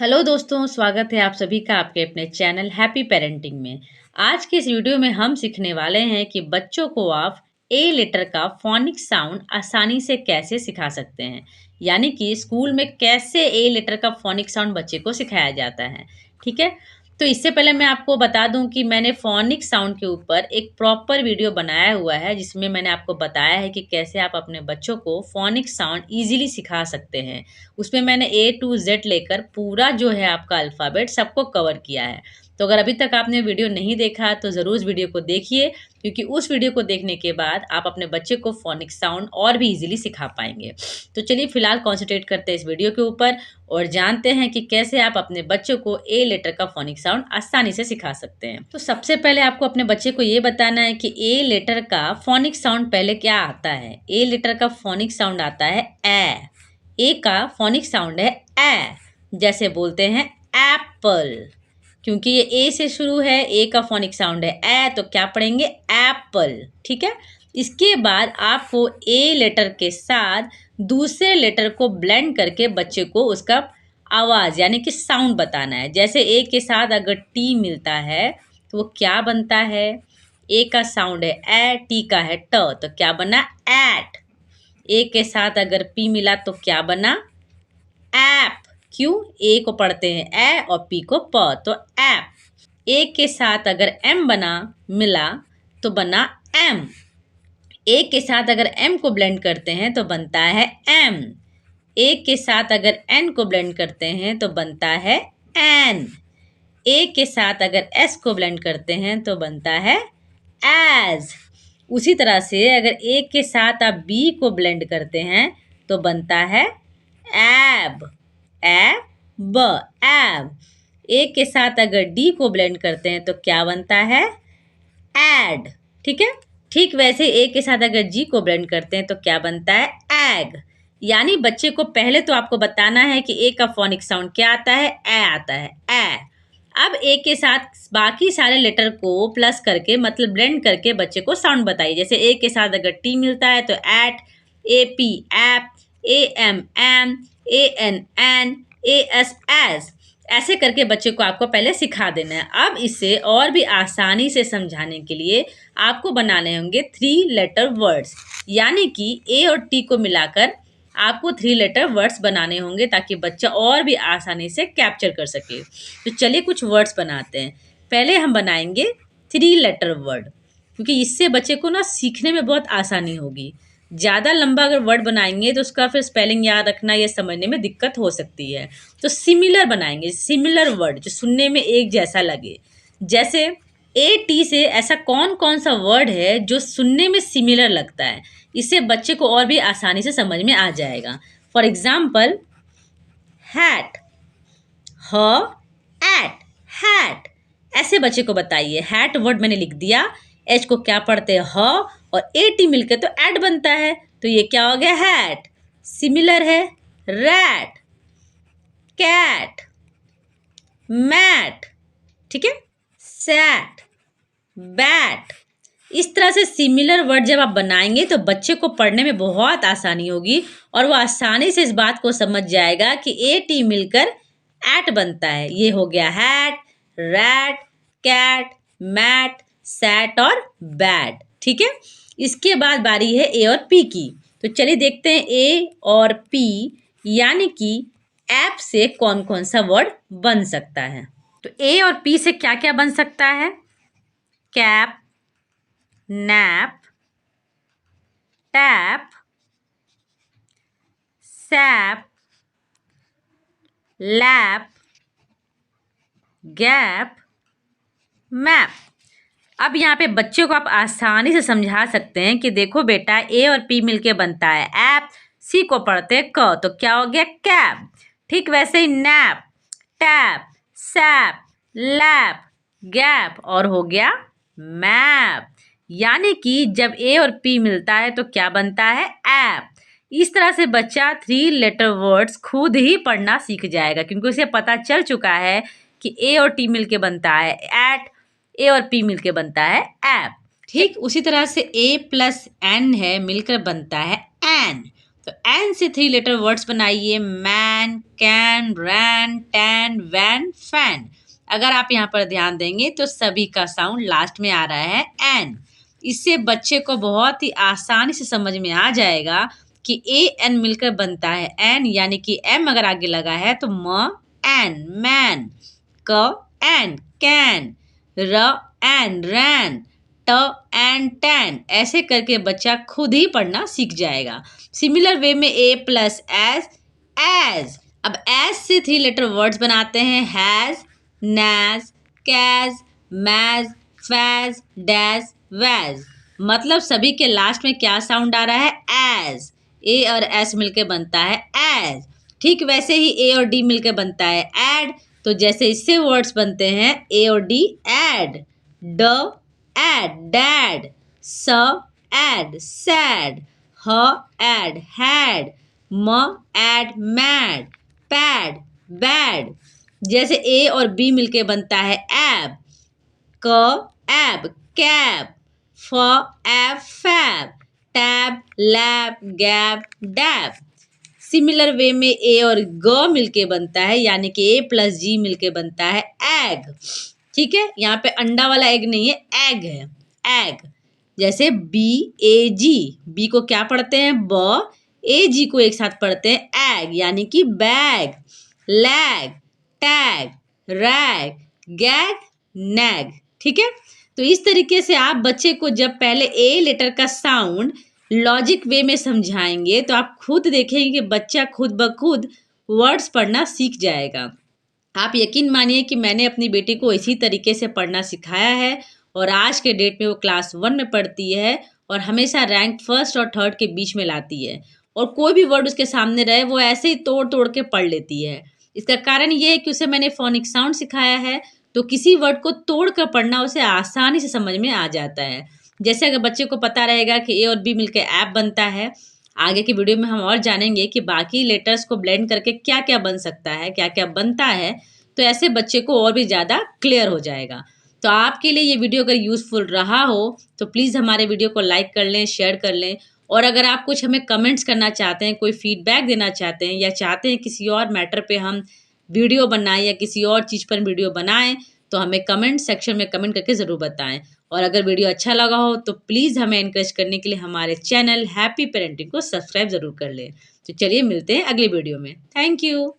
Hello दोस्तों, स्वागत है आप सभी का आपके अपने चैनल हैप्पी पेरेंटिंग में। आज के इस वीडियो में हम सीखने वाले हैं कि बच्चों को आप ए लेटर का फोनिक साउंड आसानी से कैसे सिखा सकते हैं। यानी कि स्कूल में कैसे ए लेटर का फोनिक साउंड बच्चे को सिखाया जाता है। ठीक है, तो इससे पहले मैं आपको बता दूं कि मैंने फोनिक साउंड के ऊपर एक प्रॉपर वीडियो बनाया हुआ है, जिसमें मैंने आपको बताया है कि कैसे आप अपने बच्चों को फोनिक साउंड ईजिली सिखा सकते हैं। उसमें मैंने ए टू जेड लेकर पूरा जो है आपका अल्फ़ाबेट सबको कवर किया है। तो अगर अभी तक आपने वीडियो नहीं देखा तो ज़रूर उस वीडियो को देखिए, क्योंकि उस वीडियो को देखने के बाद आप अपने बच्चे को फ़ोनिक साउंड और भी ईज़िली सिखा पाएँगे। तो चलिए फ़िलहाल कॉन्संट्रेट करते हैं इस वीडियो के ऊपर और जानते हैं कि कैसे आप अपने बच्चों को ए लेटर का फ़ोनिक साउंड आसानी से सिखा सकते हैं। तो सबसे पहले आपको अपने बच्चे को ये बताना है कि ए लेटर का फ़ोनिक साउंड पहले क्या आता है। ए लेटर का फ़ोनिक साउंड आता है ए। ए का फोनिक साउंड है ए। जैसे बोलते हैं एप्पल, क्योंकि ये ए से शुरू है, ए का फोनिक साउंड है ए, तो क्या पढ़ेंगे एप्पल। ठीक है, इसके बाद आपको ए लेटर के साथ दूसरे लेटर को ब्लेंड करके बच्चे को उसका आवाज़ यानी कि साउंड बताना है। जैसे ए के साथ अगर टी मिलता है तो वो क्या बनता है। ए का साउंड है ए, टी का है ट, तो क्या बना एट। ए के साथ अगर पी मिला तो क्या बना ऐप। क्यों, ए को पढ़ते हैं ए और पी को प, तो ऐप। ए के साथ अगर एम बना मिला तो बना एम। ए के साथ अगर एम को ब्लेंड करते हैं तो बनता है एम। ए के साथ अगर एन को ब्लेंड करते हैं तो बनता है एन। ए के साथ अगर एस को ब्लेंड करते हैं तो बनता है एज। उसी तरह से अगर ए के साथ आप बी को ब्लेंड करते हैं तो बनता है एब। एब, एब। ए के साथ अगर डी को ब्लेंड करते हैं तो क्या बनता है एड। ठीक है, ठीक वैसे ए के साथ अगर जी को ब्लेंड करते हैं तो क्या बनता है एग। यानी बच्चे को पहले तो आपको बताना है कि ए का फोनिक साउंड क्या आता है, ए आता है ए। अब ए के साथ बाकी सारे लेटर को प्लस करके मतलब ब्लेंड करके बच्चे को साउंड बताइए। जैसे ए के साथ अगर टी मिलता है तो at, A P ap, A M am, A N an, A S as. ऐसे करके बच्चे को आपको पहले सिखा देना है। अब इसे और भी आसानी से समझाने के लिए आपको बनाने होंगे 3 लेटर वर्ड्स, यानी कि ए और टी को मिलाकर आपको 3 लेटर वर्ड्स बनाने होंगे ताकि बच्चा और भी आसानी से कैप्चर कर सके। तो चलिए कुछ वर्ड्स बनाते हैं। पहले हम बनाएंगे 3 लेटर वर्ड, क्योंकि इससे बच्चे को ना सीखने में बहुत आसानी होगी। ज़्यादा लंबा अगर वर्ड बनाएंगे तो उसका फिर स्पेलिंग याद रखना या समझने में दिक्कत हो सकती है। तो सिमिलर बनाएंगे, सिमिलर वर्ड जो सुनने में एक जैसा लगे। जैसे ए टी से ऐसा कौन कौन सा वर्ड है जो सुनने में सिमिलर लगता है, इससे बच्चे को और भी आसानी से समझ में आ जाएगा। फॉर एग्जाम्पल हैट, ह एट, हैट। ऐसे बच्चे को बताइए। हैट वर्ड मैंने लिख दिया, एच को क्या पढ़ते हैं ह और ए टी मिलकर तो एट बनता है, तो ये क्या हो गया हैट। सिमिलर है रैट, कैट, मैट। ठीक है, सैट, बैट। इस तरह से सिमिलर वर्ड जब आप बनाएंगे तो बच्चे को पढ़ने में बहुत आसानी होगी और वो आसानी से इस बात को समझ जाएगा कि ए टी मिलकर एट बनता है। ये हो गया hat, rat, cat, mat, sat और बैट। ठीक है, इसके बाद बारी है ए और पी की। तो चलिए देखते हैं ए और पी यानी कि ऐप से कौन कौन सा वर्ड बन सकता है। तो ए और पी से क्या क्या बन सकता है। Cap, nap, tap, sap, lap, gap, map. अब यहाँ पे बच्चों को आप आसानी से समझा सकते हैं कि देखो बेटा, ए और पी मिलके बनता है ऐप, सी को पढ़ते हैं क, तो क्या हो गया कैप। ठीक वैसे ही nap, tap, sap, lap, gap और हो गया मैप। यानी कि जब ए और पी मिलता है तो क्या बनता है ऐप। इस तरह से बच्चा 3 लेटर वर्ड्स खुद ही पढ़ना सीख जाएगा, क्योंकि उसे पता चल चुका है कि ए और टी मिलके बनता है एट, ए और पी मिलके बनता है ऐप। ठीक उसी तरह से ए प्लस एन है मिलकर बनता है एन। तो एन से 3 लेटर वर्ड्स बनाइए, man, can, ran, tan, van, fan. अगर आप यहाँ पर ध्यान देंगे तो सभी का साउंड लास्ट में आ रहा है एन। इससे बच्चे को बहुत ही आसानी से समझ में आ जाएगा कि ए एन मिलकर बनता है एन, यानी कि एम अगर आगे लगा है तो म एन मैन, क एन कैन, र एन रैन, ट एंड टैन। ऐसे करके बच्चा खुद ही पढ़ना सीख जाएगा। सिमिलर वे में ए प्लस एज, एज। अब एज से 3 लेटर वर्ड्स बनाते हैं, हैज, नैज, कैज, मैज, फैज, डैज, वैज। मतलब सभी के लास्ट में क्या साउंड आ रहा है, एज। ए और एस मिलके बनता है एज। ठीक वैसे ही ए और डी मिलके बनता है एड। तो जैसे इससे वर्ड्स बनते हैं ए और D, ad, d ad, dad, s ad, sad, h ad, had, m ad, mad, pad, bad. जैसे ए और बी मिलके बनता है एब, क एब, कैब, फ एब, फैब, टैब, लैब, गैब, डैब। सिमिलर वे में ए और ग मिलके बनता है, यानी कि ए प्लस जी मिलके बनता है एग। ठीक है, यहाँ पे अंडा वाला एग नहीं है, एग है, एग। जैसे बी ए जी, बी को क्या पढ़ते हैं ब, ए जी को एक साथ पढ़ते हैं एग, यानी कि bag, lag, tag, rag, gag, nag. ठीक है, तो इस तरीके से आप बच्चे को जब पहले ए लेटर का साउंड लॉजिक वे में समझाएंगे तो आप खुद देखेंगे कि बच्चा खुद ब खुद वर्ड्स पढ़ना सीख जाएगा। आप यकीन मानिए कि मैंने अपनी बेटी को इसी तरीके से पढ़ना सिखाया है और आज के डेट में वो क्लास 1 में पढ़ती है और हमेशा रैंक फर्स्ट और थर्ड के बीच में लाती है। और कोई भी वर्ड उसके सामने रहे वो ऐसे ही तोड़ तोड़ के पढ़ लेती है। इसका कारण ये है कि उसे मैंने फोनिक साउंड सिखाया है, तो किसी वर्ड को तोड़ कर पढ़ना उसे आसानी से समझ में आ जाता है। जैसे अगर बच्चे को पता रहेगा कि ए और बी मिलकर ऐप बनता है, आगे की वीडियो में हम और जानेंगे कि बाकी लेटर्स को ब्लेंड करके क्या क्या बन सकता है, क्या क्या बनता है। तो ऐसे बच्चे को और भी ज़्यादा क्लियर हो जाएगा। तो आपके लिए ये वीडियो अगर यूज़फुल रहा हो तो प्लीज़ हमारे वीडियो को लाइक कर लें, शेयर कर लें। और अगर आप कुछ हमें कमेंट्स करना चाहते हैं, कोई फीडबैक देना चाहते हैं या चाहते हैं किसी और मैटर पे हम वीडियो बनाएं या किसी और चीज़ पर वीडियो बनाएं, तो हमें कमेंट सेक्शन में कमेंट करके ज़रूर बताएं। और अगर वीडियो अच्छा लगा हो तो प्लीज़ हमें इनकरेज करने के लिए हमारे चैनल हैप्पी पेरेंटिंग को सब्सक्राइब ज़रूर कर लें। तो चलिए मिलते हैं अगली वीडियो में। Thank you.